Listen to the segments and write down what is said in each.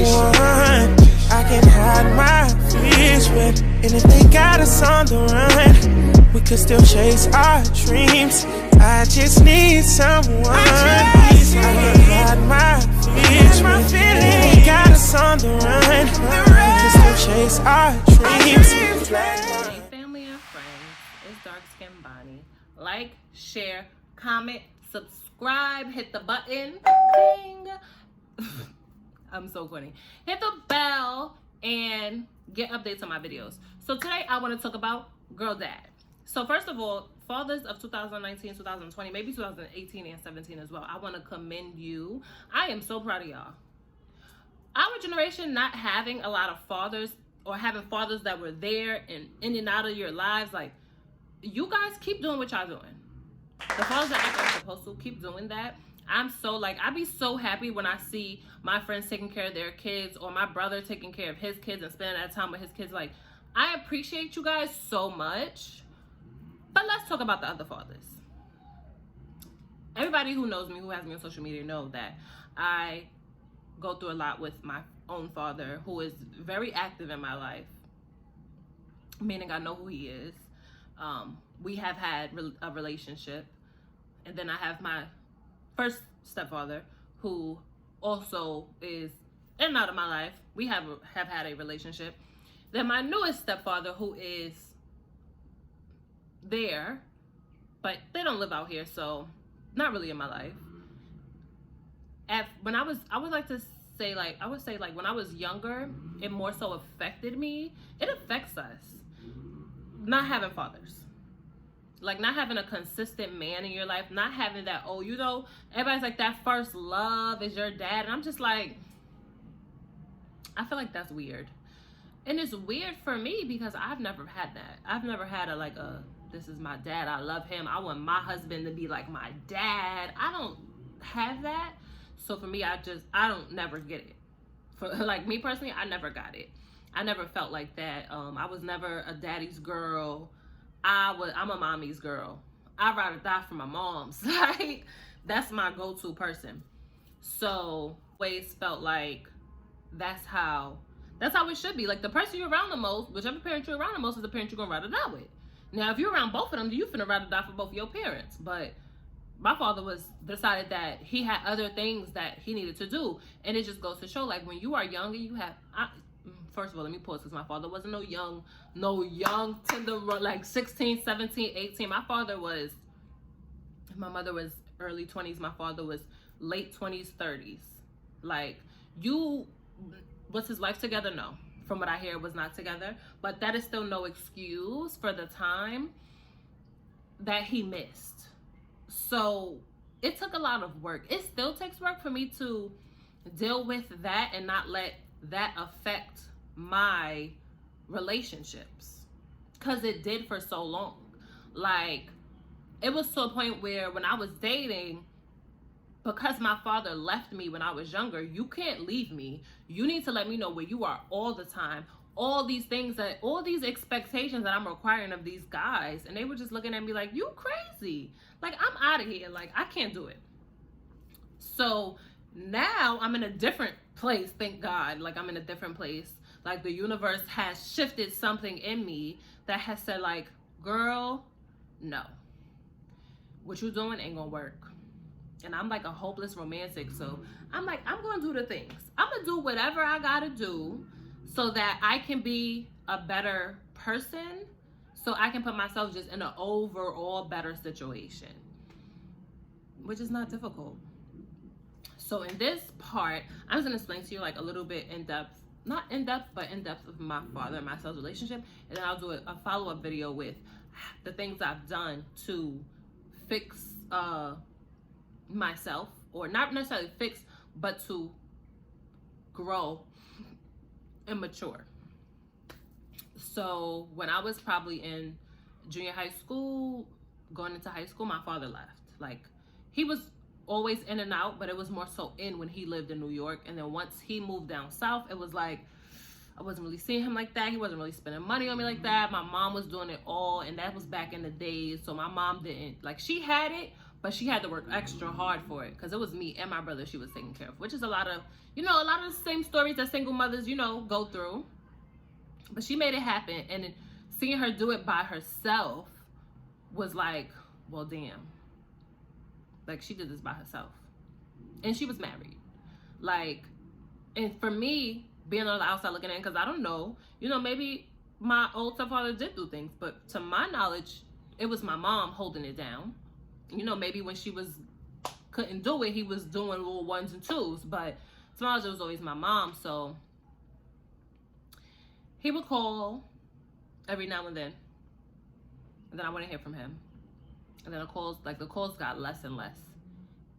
someone I can hide my fears with. And if they got us on the run, we could still chase our dreams. I just need someone I can hide my fears with. And if they got us on the run, we could still chase our dreams. Hey family and friends, it's Dark Skin Bonnie. Like, share, comment, subscribe, hit the button, ding. I'm so funny. Hit the bell and get updates on my videos. So today I want to talk about girl dad. So first of all, fathers of 2019, 2020, maybe 2018 and 17 as well, I want to commend you. I am so proud of y'all. Our generation not having a lot of fathers, or having fathers that were there and in and out of your lives, like, you guys keep doing what y'all doing. The fathers that act like supposed to, keep doing that. I'm so, like, I be so happy when I see my friends taking care of their kids, or my brother taking care of his kids and spending that time with his kids. Like, I appreciate you guys so much. But let's talk about the other fathers. Everybody who knows me, who has me on social media, know that I go through a lot with my own father, who is very active in my life, meaning I know who he is. We have had a relationship, and then I have my first stepfather, who also is in and out of my life. We have had a relationship. Then my newest stepfather, who is there, but they don't live out here, so not really in my life. When I would say when I was younger, it more so affected me. It affects us not having fathers, like not having a consistent man in your life, not having that, oh, you know, everybody's like, that first love is your dad, and I'm just like, I feel like that's weird. And it's weird for me because I've never had that. I've never had this is my dad, I love him, I want my husband to be like my dad. I don't have that. So for me, I don't never get it. For like me personally, I never got it. I never felt like that. I was never a daddy's girl. I'm a mommy's girl. I'd rather die for my mom's. Like, that's my go-to person. So always felt like that's how it should be. Like, the person you're around the most, whichever parent you're around the most, is the parent you're gonna rather die with. Now, if you're around both of them, you finna rather die for both of your parents. But my father decided that he had other things that he needed to do. And it just goes to show, like, when you are young and you have, first of all, let me pause, because my father wasn't no young, tender, like 16, 17, 18. My mother was early 20s. My father was late 20s, 30s. Like, was his life together? No. From what I hear, it was not together. But that is still no excuse for the time that he missed. So it took a lot of work. It still takes work for me to deal with that and not let that affect my relationships, because it did for so long. Like, it was to a point where when I was dating, because my father left me when I was younger, you can't leave me. You need to let me know where you are all the time. All these things, all these expectations that I'm requiring of these guys. And they were just looking at me like, you crazy. Like, I'm out of here. Like, I can't do it. So now I'm in a different place, thank God. Like, I'm in a different place. Like, the universe has shifted something in me that has said, like, girl, no. What you doing ain't gonna work. And I'm like a hopeless romantic. So I'm like, I'm gonna do the things. I'm gonna do whatever I gotta do so that I can be a better person, so I can put myself just in an overall better situation, which is not difficult. So in this part, I'm just gonna explain to you like a little bit in depth, not in depth, but in depth of my father and myself relationship. And then I'll do a follow-up video with the things I've done to fix myself, or not necessarily fix, but to grow and mature. So when I was probably in junior high school, going into high school, my father left. Like, he was always in and out, but it was more so in when he lived in New York. And then once he moved down south, it was like, I wasn't really seeing him like that. He wasn't really spending money on me like that. My mom was doing it all, and that was back in the days. So my mom didn't, like, she had it, but she had to work extra hard for it because it was me and my brother she was taking care of, which is a lot of the same stories that single mothers, go through. But she made it happen, and seeing her do it by herself was like, well, damn. Like, she did this by herself. And she was married. Like, and for me, being on the outside looking in, because I don't know, maybe my old stepfather did do things, but to my knowledge, it was my mom holding it down. Maybe when she couldn't do it, he was doing little ones and twos, but to my knowledge, it was always my mom. So he would call every now and then I wouldn't hear from him. And then the calls got less and less.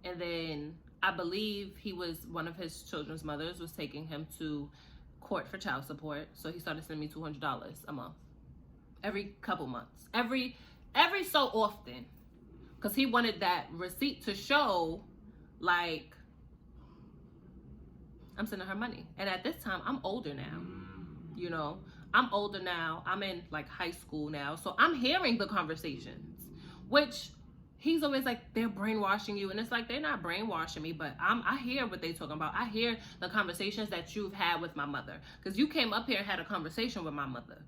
And then I believe one of his children's mothers was taking him to court for child support. So he started sending me $200 a month. Every couple months. Every so often. Because he wanted that receipt to show, like, I'm sending her money. And at this time, I'm older now. I'm older now. I'm in, like, high school now. So I'm hearing the conversations. Which he's always like, they're brainwashing you. And it's like, they're not brainwashing me, but I hear what they're talking about. I hear the conversations that you've had with my mother. Because you came up here and had a conversation with my mother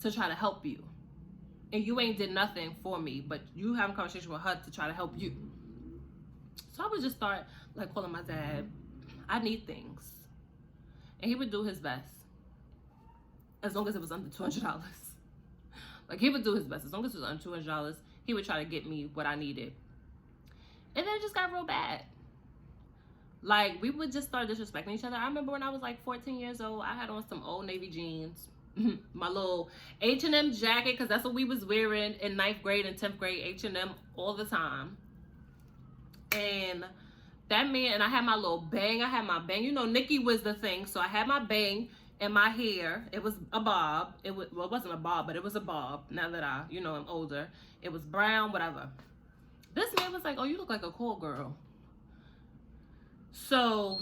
to try to help you. And you ain't did nothing for me, but you have a conversation with her to try to help you. So I would just start, like, calling my dad. I need things. And he would do his best. As long as it was under $200. Like, he would do his best. As long as it was under $200, he would try to get me what I needed. And then it just got real bad. Like, we would just start disrespecting each other. I remember when I was like 14 years old, I had on some old Navy jeans. My little H&M jacket, because that's what we was wearing in 9th grade and 10th grade, H&M all the time. And that man, and I had my little bang. I had my bang. Nikki was the thing. So I had my bang. And my hair, it was a bob. It wasn't a bob, but it was a bob. Now that I'm older. It was brown, whatever. This man was like, oh, you look like a call girl. So,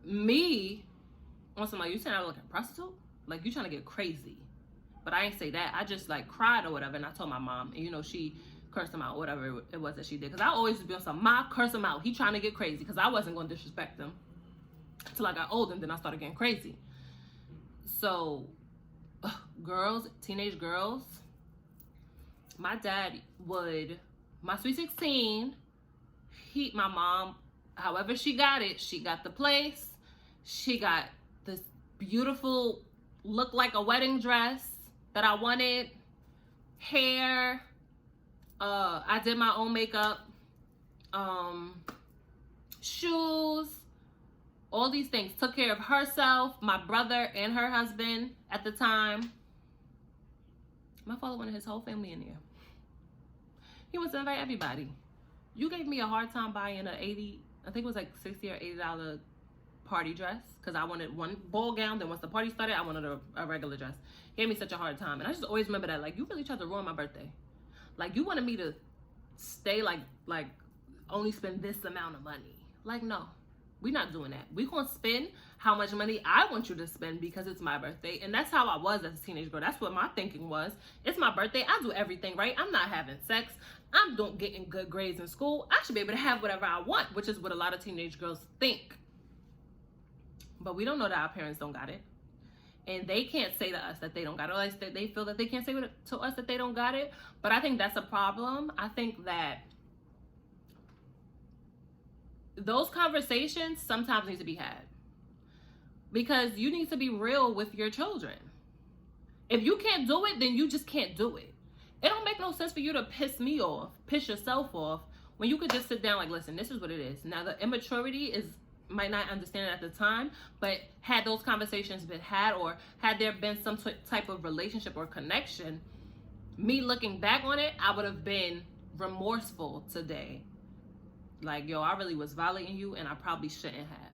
me, on some, like, you saying I look like a prostitute? Like, you trying to get crazy. But I ain't say that. I just, like, cried or whatever. And I told my mom. And, she cursed him out, whatever it was that she did. Because I always be on some, Ma, curse him out. He trying to get crazy. Because I wasn't going to disrespect him. Until I got older, and then I started getting crazy. So, girls, teenage girls, my dad would, my sweet 16, my mom, however she got it, she got the place, she got this beautiful, look like a wedding dress that I wanted, hair, I did my own makeup, shoes, all these things. Took care of herself, my brother, and her husband at the time. My father wanted his whole family in there. He wants to invite everybody. You gave me a hard time buying I think it was like $60 or $80 party dress. Because I wanted one ball gown. Then once the party started, I wanted a regular dress. He gave me such a hard time. And I just always remember that. Like, you really tried to ruin my birthday. Like, you wanted me to stay like only spend this amount of money. Like, no. We're not doing that. We're going to spend how much money I want you to spend because it's my birthday. And that's how I was as a teenage girl. That's what my thinking was. It's my birthday. I do everything right. I'm not having sex. I'm getting good grades in school. I should be able to have whatever I want, which is what a lot of teenage girls think. But we don't know that our parents don't got it. And they can't say to us that they don't got it. Or they feel that they can't say to us that they don't got it. But I think that's a problem. I think that those conversations sometimes need to be had. Because you need to be real with your children. If you can't do it, then you just can't do it. It don't make no sense for you to piss me off, piss yourself off, when you could just sit down like, listen, this is what it is. Now, the immaturity might not understand it at the time, but had those conversations been had, or had there been some type of relationship or connection, me looking back on it, I would have been remorseful today. Like, yo, I really was violating you, and I probably shouldn't have.